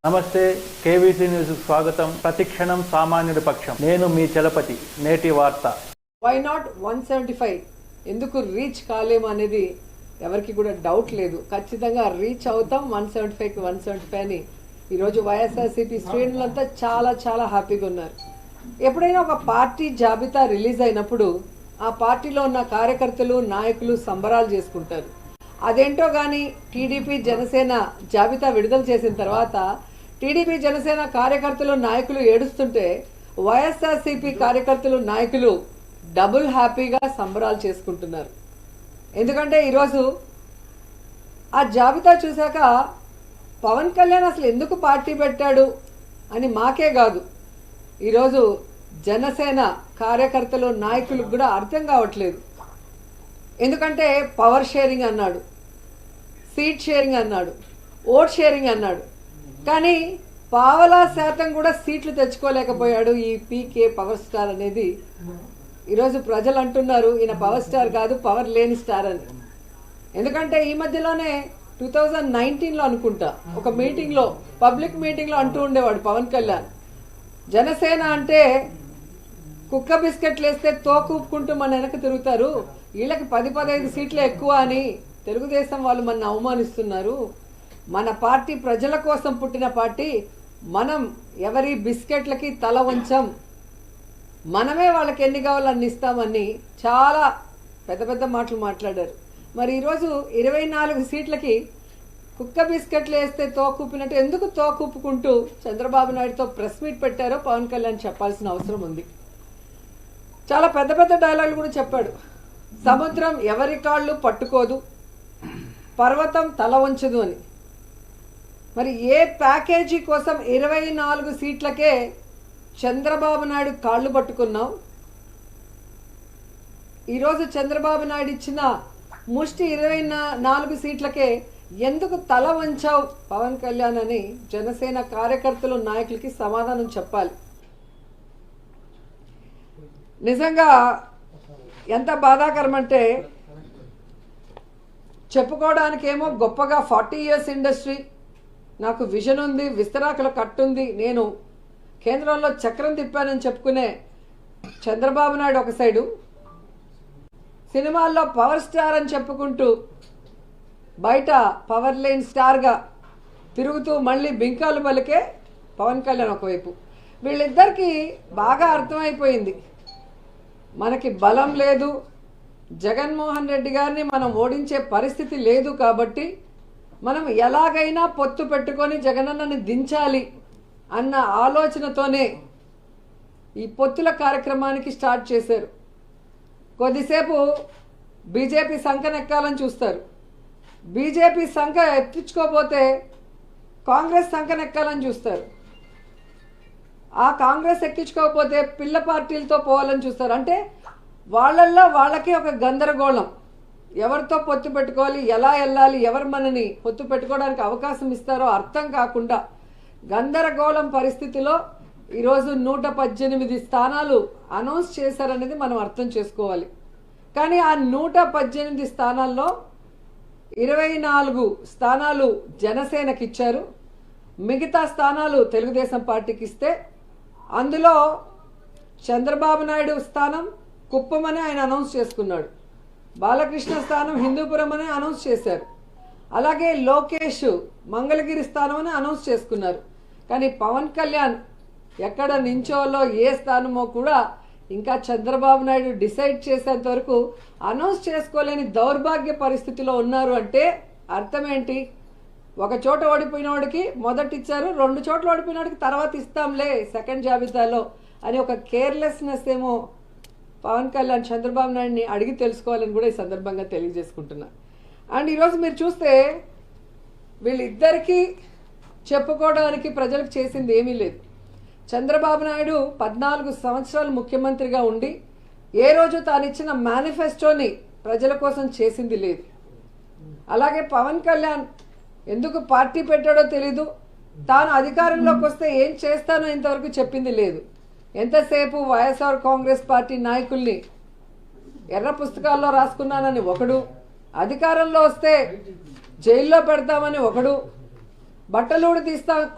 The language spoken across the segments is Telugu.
నమస్తే కేవీసీ న్యూస్ స్వాగతం. ప్రతిక్షణం సామాన్యుడి పక్షం. నేను మీ చలపతి. నేటి వార్త. వై నాట్ 175 ఎందుకు రీచ్ కాలేము అనేది ఎవరికి కూడా డౌట్ లేదు. ఖచ్చితంగా రీచ్ అవుతాం 175కి 175 అని ఈరోజు వైఎస్ఆర్సీపీ శ్రేణులంతా చాలా చాలా హ్యాపీగా ఉన్నారు. ఎప్పుడైనా ఒక పార్టీ జాబితా రిలీజ్ అయినప్పుడు ఆ పార్టీలో ఉన్న కార్యకర్తలు నాయకులు సంబరాలు చేసుకుంటారు. అదేంటో కానీ టీడీపీ జనసేన జాబితా విడుదల చేసిన తర్వాత టీడీపీ జనసేన కార్యకర్తలు నాయకులు ఏడుస్తుంటే వైఎస్ఆర్సీపీ కార్యకర్తలు నాయకులు డబుల్ హ్యాపీగా సంబరాలు చేసుకుంటున్నారు. ఎందుకంటే ఈరోజు ఆ జాబితా చూశాక పవన్ కళ్యాణ్ అసలు ఎందుకు పార్టీ పెట్టాడు అని మాకే కాదు, ఈరోజు జనసేన కార్యకర్తలు నాయకులకు కూడా అర్థం కావట్లేదు. ఎందుకంటే పవర్ షేరింగ్ అన్నాడు, సీట్ షేరింగ్ అన్నాడు, ఓట్ షేరింగ్ అన్నాడు, కానీ పావలా శాతం కూడా సీట్లు తెచ్చుకోలేకపోయాడు ఈ పీకే పవర్ స్టార్ అనేది. ఈరోజు ప్రజలు అంటున్నారు ఈయన పవర్ స్టార్ కాదు, పవర్ లేని స్టార్ అని. ఎందుకంటే ఈ మధ్యలోనే 2019లో అనుకుంటా ఒక మీటింగ్లో, పబ్లిక్ మీటింగ్లో అంటూ ఉండేవాడు పవన్ కళ్యాణ్, జనసేన అంటే కుక్క బిస్కెట్లు వేస్తే తోకూపుకుంటూ మన వెనక తిరుగుతారు, వీళ్ళకి 10-15 సీట్లు ఎక్కువ అని తెలుగుదేశం వాళ్ళు మన అవమానిస్తున్నారు, మన పార్టీ ప్రజల కోసం పుట్టిన పార్టీ, మనం ఎవరి బిస్కెట్లకి తల వంచం, మనమే వాళ్ళకి ఎన్ని కావాలో అన్ని ఇస్తామని చాలా పెద్ద పెద్ద మాటలు మాట్లాడారు. మరి ఈరోజు 24 సీట్లకి కుక్క బిస్కెట్లు వేస్తే తోకూపినట్టు ఎందుకు తోకూపుకుంటూ చంద్రబాబు నాయుడుతో ప్రెస్ మీట్ పెట్టారో పవన్ కళ్యాణ్ చెప్పాల్సిన అవసరం ఉంది. చాలా పెద్ద పెద్ద డైలాగులు కూడా చెప్పాడు. సముద్రం ఎవరి కాళ్ళు పట్టుకోదు, పర్వతం తల వంచదు అని. మరి ఏ ప్యాకేజీ కోసం 24 సీట్లకే చంద్రబాబు నాయుడు కాళ్ళు పట్టుకున్నాం? ఈరోజు చంద్రబాబు నాయుడు ఇచ్చిన ముష్టి 24 సీట్లకే ఎందుకు తల వంచావు పవన్ కళ్యాణ్ అని జనసేన కార్యకర్తలు నాయకులకి సమాధానం చెప్పాలి. నిజంగా ఎంత బాధాకరం అంటే, చెప్పుకోవడానికేమో గొప్పగా 40 years ఇండస్ట్రీ, నాకు విజన్ ఉంది, విస్తరాకుల కట్టుంది, నేను కేంద్రంలో చక్రం తిప్పానని చెప్పుకునే చంద్రబాబు నాయుడు ఒక సైడు, సినిమాల్లో పవర్ స్టార్ అని చెప్పుకుంటూ బయట పవర్ లేని స్టార్గా తిరుగుతూ మళ్ళీ బింకాలు పలికే పవన్ కళ్యాణ్ ఒకవైపు. వీళ్ళిద్దరికీ బాగా అర్థమైపోయింది, మనకి బలం లేదు, జగన్మోహన్ రెడ్డి గారిని మనం ఓడించే పరిస్థితి లేదు, కాబట్టి మనం ఎలాగైనా పొత్తు పెట్టుకొని జగనన్నని దించాలి అన్న ఆలోచనతోనే ఈ పొత్తుల కార్యక్రమానికి స్టార్ట్ చేశారు. కొద్దిసేపు బీజేపీ సంకనెక్కాలని చూస్తారు, బీజేపీ సంఖ ఎత్తించుకోపోతే కాంగ్రెస్ సంకనెక్కాలని చూస్తారు, ఆ కాంగ్రెస్ ఎక్కించుకోకపోతే పిల్ల పార్టీలతో పోవాలని చూస్తారు. అంటే వాళ్ళల్లో వాళ్ళకే ఒక గందరగోళం, ఎవరితో పొత్తు పెట్టుకోవాలి, ఎలా వెళ్ళాలి, ఎవరు మనని పొత్తు పెట్టుకోవడానికి అవకాశం ఇస్తారో అర్థం కాకుండా గందరగోళం పరిస్థితిలో ఈరోజు 118 స్థానాలు అనౌన్స్ చేశారనేది మనం అర్థం చేసుకోవాలి. కానీ ఆ 118 స్థానాల్లో 24 స్థానాలు జనసేనకి ఇచ్చారు, మిగతా స్థానాలు తెలుగుదేశం పార్టీకి ఇస్తే అందులో చంద్రబాబు నాయుడు స్థానం కుప్పమని ఆయన అనౌన్స్ చేసుకున్నాడు, బాలకృష్ణ స్థానం హిందూపురం అని అనౌన్స్ చేశారు, అలాగే లోకేష్ మంగళగిరి స్థానం అని అనౌన్స్ చేసుకున్నారు. కానీ పవన్ కళ్యాణ్ ఎక్కడ నించోలో ఏ స్థానమో కూడా ఇంకా చంద్రబాబు నాయుడు డిసైడ్ చేసేంత వరకు అనౌన్స్ చేసుకోలేని దౌర్భాగ్య పరిస్థితిలో ఉన్నారు. అంటే అర్థం ఏంటి? ఒక చోట ఓడిపోయిన వాడికి మొదటి ఇచ్చారు, 2 చోట్ల ఓడిపోయిన వాడికి తర్వాత ఇస్తాంలే సెకండ్ జాబితాలో అని ఒక కేర్లెస్నెస్ ఏమో పవన్ కళ్యాణ్ చంద్రబాబు నాయుడిని అడిగి తెలుసుకోవాలని కూడా ఈ సందర్భంగా తెలియజేసుకుంటున్నా. అండ్ ఈరోజు మీరు చూస్తే వీళ్ళిద్దరికీ చెప్పుకోవడానికి ప్రజలకు చేసింది ఏమీ లేదు. చంద్రబాబు నాయుడు 14 సంవత్సరాలు ముఖ్యమంత్రిగా ఉండి ఏ రోజు తాను ఇచ్చిన మేనిఫెస్టోని ప్రజల కోసం చేసింది లేదు. అలాగే పవన్ కళ్యాణ్ ఎందుకు పార్టీ పెట్టాడో తెలీదు, తాను అధికారంలోకి వస్తే ఏం చేస్తానో ఇంతవరకు చెప్పింది లేదు. ఎంతసేపు వైఎస్ఆర్ కాంగ్రెస్ పార్టీ నాయకుల్ని ఎర్ర పుస్తకాల్లో రాసుకున్నానని ఒకడు, అధికారంలో వస్తే జైల్లో పెడతామని ఒకడు, బట్టలూడు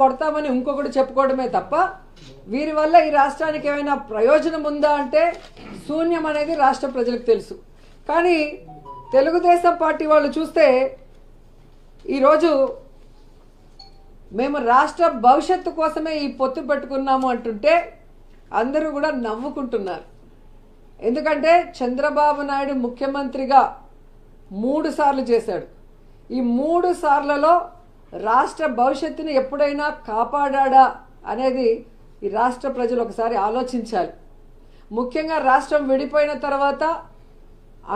కొడతామని ఇంకొకటి చెప్పుకోవడమే తప్ప వీరి వల్ల ఈ రాష్ట్రానికి ఏమైనా ప్రయోజనం ఉందా అంటే శూన్యం అనేది రాష్ట్ర ప్రజలకు తెలుసు. కానీ తెలుగుదేశం పార్టీ వాళ్ళు చూస్తే ఈరోజు మేము రాష్ట్ర భవిష్యత్తు కోసమే ఈ పొత్తు పెట్టుకున్నాము అంటుంటే అందరూ కూడా నవ్వుకుంటున్నారు. ఎందుకంటే చంద్రబాబు నాయుడు ముఖ్యమంత్రిగా 3 సార్లు చేశాడు. ఈ 3 సార్లలో రాష్ట్ర భవిష్యత్తుని ఎప్పుడైనా కాపాడా అనేది ఈ రాష్ట్ర ప్రజలు ఒకసారి ఆలోచించాలి. ముఖ్యంగా రాష్ట్రం విడిపోయిన తర్వాత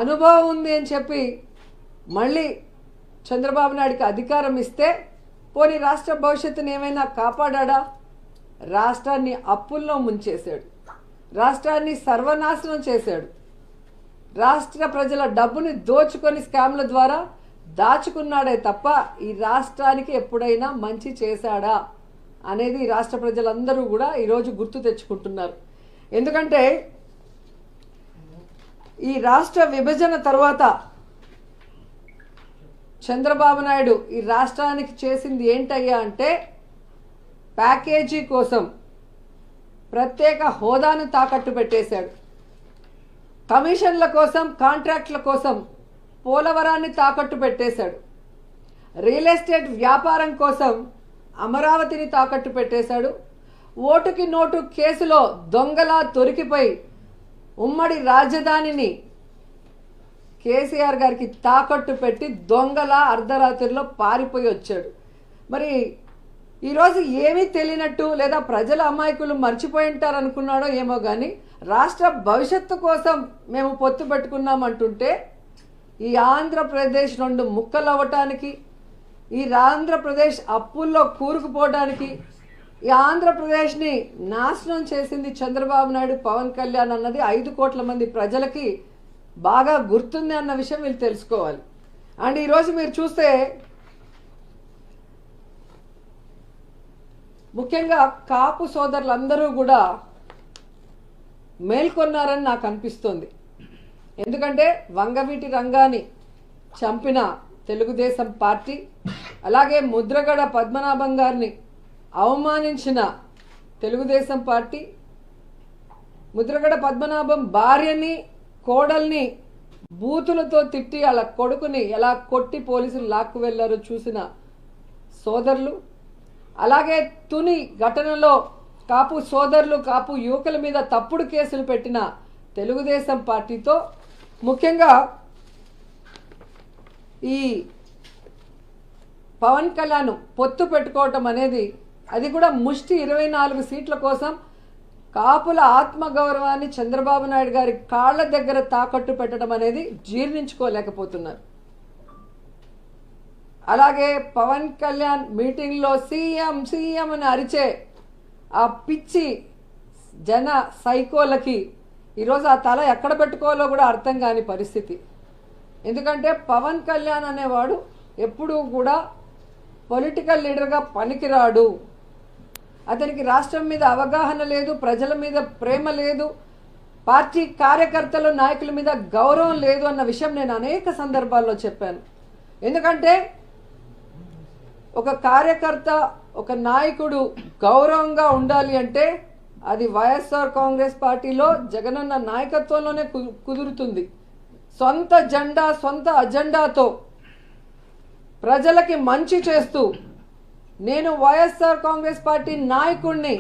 అనుభవం ఉంది అని చెప్పి మళ్ళీ చంద్రబాబు నాయుడుకి అధికారం ఇస్తే పోనీ రాష్ట్ర భవిష్యత్తుని ఏమైనా కాపాడా? రాష్ట్రాన్ని అప్పుల్లో ముంచేశాడు, రాష్ట్రాన్ని సర్వనాశనం చేశాడు, రాష్ట్ర ప్రజల డబ్బుని దోచుకొని స్కామ్ల ద్వారా దాచుకున్నాడే తప్ప ఈ రాష్ట్రానికి ఎప్పుడైనా మంచి చేశాడా అనేది రాష్ట్ర ప్రజలందరూ కూడా ఈరోజు గుర్తు తెచ్చుకుంటున్నారు. ఎందుకంటే ఈ రాష్ట్ర విభజన తర్వాత చంద్రబాబు నాయుడు ఈ రాష్ట్రానికి చేసింది ఏంటయ్యా అంటే ప్యాకేజీ కోసం ప్రత్యేక హోదాను తాకట్టు పెట్టేశాడు, కమిషన్ల కోసం కాంట్రాక్ట్ల కోసం పోలవరాన్ని తాకట్టు పెట్టేశాడు, రియల్ ఎస్టేట్ వ్యాపారం కోసం అమరావతిని తాకట్టు పెట్టేశాడు, ఓటుకి నోటు కేసులో దొంగలా దొరికిపోయి ఉమ్మడి రాజధానిని కేసీఆర్ గారికి తాకట్టు పెట్టి దొంగలా అర్ధరాత్రిలో పారిపోయి వచ్చాడు. మరి ఈరోజు ఏమీ తెలియనట్టు లేదా ప్రజల అమాయకులు మర్చిపోయి ఉంటారు అనుకున్నాడో ఏమో కానీ రాష్ట్ర భవిష్యత్తు కోసం మేము పొత్తు పెట్టుకున్నామంటుంటే ఈ ఆంధ్రప్రదేశ్ 2 ముక్కలు అవ్వటానికి, ఈ ఆంధ్రప్రదేశ్ అప్పుల్లో కూరుకుపోవడానికి, ఈ ఆంధ్రప్రదేశ్ని నాశనం చేసింది చంద్రబాబు నాయుడు, పవన్ కళ్యాణ్ అన్నది 5 కోట్ల మంది ప్రజలకి బాగా గుర్తుంది అన్న విషయం వీళ్ళు తెలుసుకోవాలి. అండ్ ఈరోజు మీరు చూస్తే ముఖ్యంగా కాపు సోదరులందరూ కూడా మేల్కొన్నారని నాకు అనిపిస్తుంది. ఎందుకంటే వంగవీటి రంగాన్ని చంపిన తెలుగుదేశం పార్టీ, అలాగే ముద్రగడ పద్మనాభం గారిని అవమానించిన తెలుగుదేశం పార్టీ, ముద్రగడ పద్మనాభం భార్యని కోడల్ని బూతులతో తిట్టి అలా కొడుకుని ఎలా కొట్టి పోలీసులు లాక్కు వెళ్లారో చూసిన సోదరులు, అలాగే తుని ఘటనలో కాపు సోదరులు కాపు యువకుల మీద తప్పుడు కేసులు పెట్టిన తెలుగుదేశం పార్టీతో ముఖ్యంగా ఈ పవన్ కళ్యాణ్ పొత్తు పెట్టుకోవటం అనేది, అది కూడా ముష్టి 24 సీట్ల కోసం కాపుల ఆత్మగౌరవాన్ని చంద్రబాబు నాయుడు గారి కాళ్ల దగ్గర తాకట్టు పెట్టడం అనేది జీర్ణించుకోలేకపోతున్నారు. అలాగే పవన్ కళ్యాణ్ మీటింగ్లో సీఎం సీఎం అని అరిచే ఆ పిచ్చి జన సైకోలకి ఈరోజు ఆ తల ఎక్కడ పెట్టుకోవాలో కూడా అర్థం కాని పరిస్థితి. ఎందుకంటే పవన్ కళ్యాణ్ అనేవాడు ఎప్పుడూ కూడా పొలిటికల్ లీడర్గా పనికిరాడు, అతనికి రాష్ట్రం మీద అవగాహన లేదు, ప్రజల మీద ప్రేమ లేదు, పార్టీ కార్యకర్తలు నాయకుల మీద గౌరవం లేదు అన్న విషయం నేను అనేక సందర్భాల్లో చెప్పాను. ఎందుకంటే ఒక కార్యకర్త ఒక నాయకుడు గౌరవంగా ఉండాలి అంటే అది వైఎస్ఆర్ కాంగ్రెస్ పార్టీలో జగనన్న నాయకత్వంలోనే కుదురుతుంది. సొంత జెండా సొంత అజెండాతో ప్రజలకి మంచి చేస్తూ నేను వైఎస్ఆర్ కాంగ్రెస్ పార్టీ నాయకుడిని,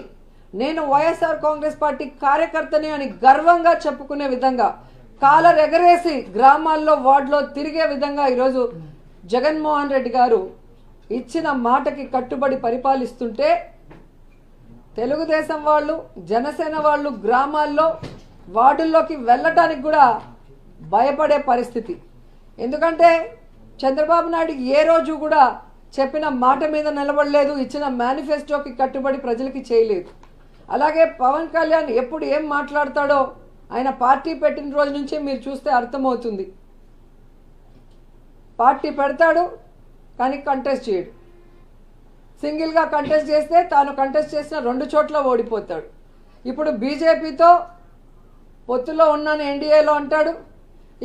నేను వైఎస్ఆర్ కాంగ్రెస్ పార్టీ కార్యకర్తని అని గర్వంగా చెప్పుకునే విధంగా కాలర్ ఎగరేసి గ్రామాల్లో వార్డులో తిరిగే విధంగా ఈరోజు జగన్మోహన్ రెడ్డి గారు ఇచ్చిన మాటకి కట్టుబడి పరిపాలిస్తుంటే తెలుగుదేశం వాళ్ళు జనసేన వాళ్ళు గ్రామాల్లో వార్డుల్లోకి వెళ్ళటానికి కూడా భయపడే పరిస్థితి. ఎందుకంటే చంద్రబాబు నాయుడు ఏ రోజు కూడా చెప్పిన మాట మీద నిలబడలేదు, ఇచ్చిన మేనిఫెస్టోకి కట్టుబడి ప్రజలకి చేయలేదు. అలాగే పవన్ కళ్యాణ్ ఎప్పుడు ఏం మాట్లాడతాడో ఆయన పార్టీ పెట్టిన రోజు నుంచి మీరు చూస్తే అర్థమవుతుంది. పార్టీ పెడతాడు కానీ కంటెస్ట్ చేయడు, సింగిల్గా కంటెస్ట్ చేస్తే తాను కంటెస్ట్ చేసిన 2 చోట్ల ఓడిపోతాడు. ఇప్పుడు బీజేపీతో పొత్తులో ఉన్నాను ఎన్డీఏలో అంటాడు,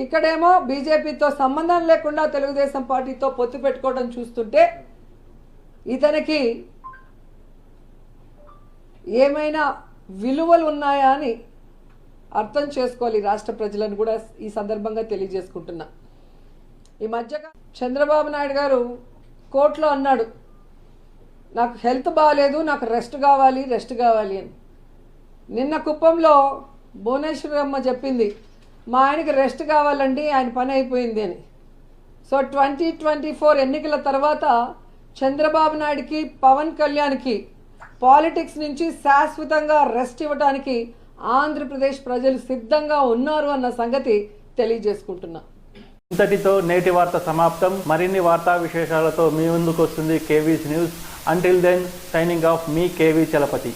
ఇక్కడేమో బీజేపీతో సంబంధం లేకుండా తెలుగుదేశం పార్టీతో పొత్తు పెట్టుకోవడం చూస్తుంటే ఇతనికి ఏమైనా విలువలు ఉన్నాయా అని అర్థం చేసుకోవాలి రాష్ట్ర ప్రజలను కూడా ఈ సందర్భంగా తెలియజేసుకుంటున్నా. ఈ మధ్య చంద్రబాబు నాయుడు గారు కోర్టులో అన్నాడు, నాకు హెల్త్ బాగాలేదు, నాకు రెస్ట్ కావాలి అని. నిన్న కుప్పంలో భువనేశ్వరమ్మ చెప్పింది, మా ఆయనకి రెస్ట్ కావాలండి, ఆయన పని అయిపోయింది అని. సో 2024 ఎన్నికల తర్వాత చంద్రబాబు నాయుడుకి, పవన్ కళ్యాణ్కి పాలిటిక్స్ నుంచి శాశ్వతంగా రెస్ట్ ఇవ్వడానికి ఆంధ్రప్రదేశ్ ప్రజలు సిద్ధంగా ఉన్నారు అన్న సంగతి తెలియజేసుకుంటున్నా. ఇంతటితో నేటి వార్త సమాప్తం. మరిన్ని వార్తా విశేషాలతో మీ ముందుకు వస్తుంది KVC news. Until then, signing off మీ కేవీ చలపతి.